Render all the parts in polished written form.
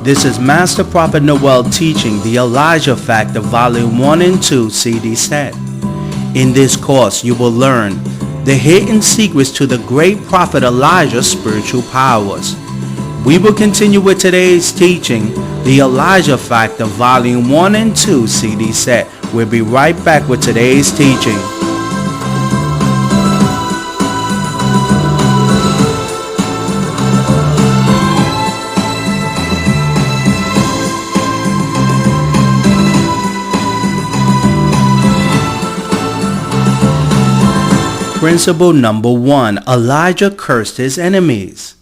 This is Master Prophet Noel teaching the Elijah Factor Volume 1 and 2 CD set. In this course, you will learn the hidden secrets to the great prophet Elijah's spiritual powers. We will continue with today's teaching, the Elijah Factor Volume 1 and 2 CD set. We'll be right back with today's teaching. Principle number 1. Elijah cursed his enemies.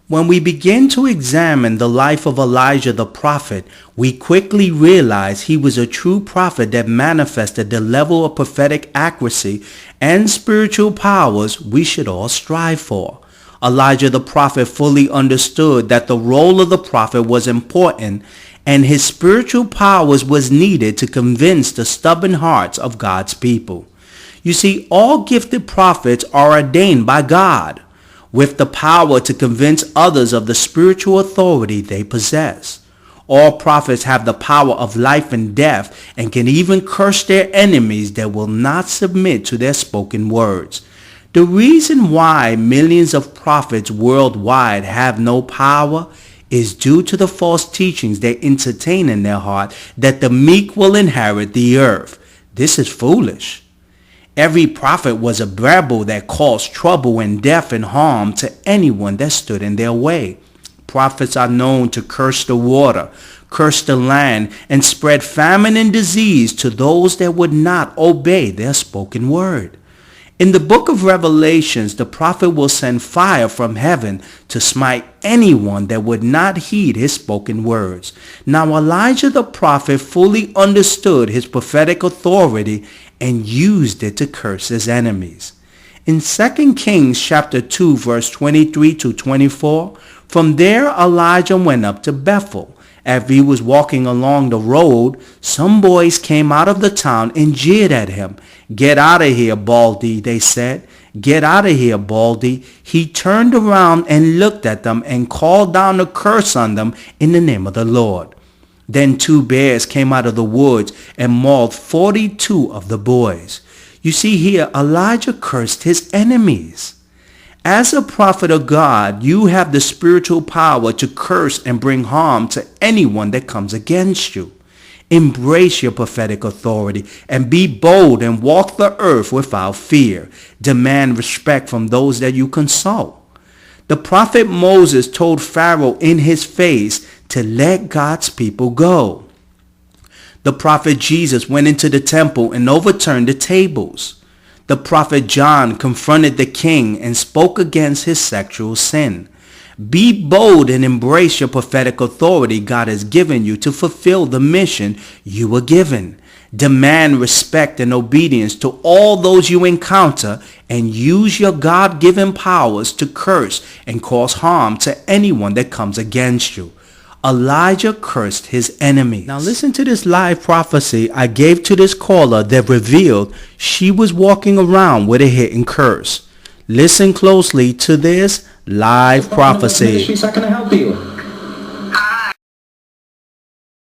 When we begin to examine the life of Elijah the prophet, we quickly realize he was a true prophet that manifested the level of prophetic accuracy and spiritual powers we should all strive for. Elijah the prophet fully understood that the role of the prophet was important and his spiritual powers was needed to convince the stubborn hearts of God's people. You see, all gifted prophets are ordained by God with the power to convince others of the spiritual authority they possess. All prophets have the power of life and death and can even curse their enemies that will not submit to their spoken words. The reason why millions of prophets worldwide have no power is due to the false teachings they entertain in their heart that the meek will inherit the earth. This is foolish. Every prophet was a rebel that caused trouble and death and harm to anyone that stood in their way. Prophets are known to curse the water, curse the land, and spread famine and disease to those that would not obey their spoken word. In the book of Revelations, the prophet will send fire from heaven to smite anyone that would not heed his spoken words. Now Elijah the prophet fully understood his prophetic authority and used it to curse his enemies. In 2 Kings chapter 2 verse 23 to 24, from there Elijah went up to Bethel. As he was walking along the road, some boys came out of the town and jeered at him. "Get out of here, Baldy," they said. "Get out of here, Baldy." He turned around and looked at them and called down a curse on them in the name of the Lord. Then 2 bears came out of the woods and mauled 42 of the boys. You see here, Elijah cursed his enemies. As a prophet of God, you have the spiritual power to curse and bring harm to anyone that comes against you. Embrace your prophetic authority and be bold and walk the earth without fear. Demand respect from those that you consult. The prophet Moses told Pharaoh in his face to let God's people go. The prophet Jesus went into the temple and overturned the tables. The prophet John confronted the king and spoke against his sexual sin. Be bold and embrace your prophetic authority God has given you to fulfill the mission you were given. Demand respect and obedience to all those you encounter and use your God-given powers to curse and cause harm to anyone that comes against you. Elijah cursed his enemies. Now listen to this live prophecy I gave to this caller that revealed she was walking around with a hidden curse. Listen closely to this live prophecy. How can I help you?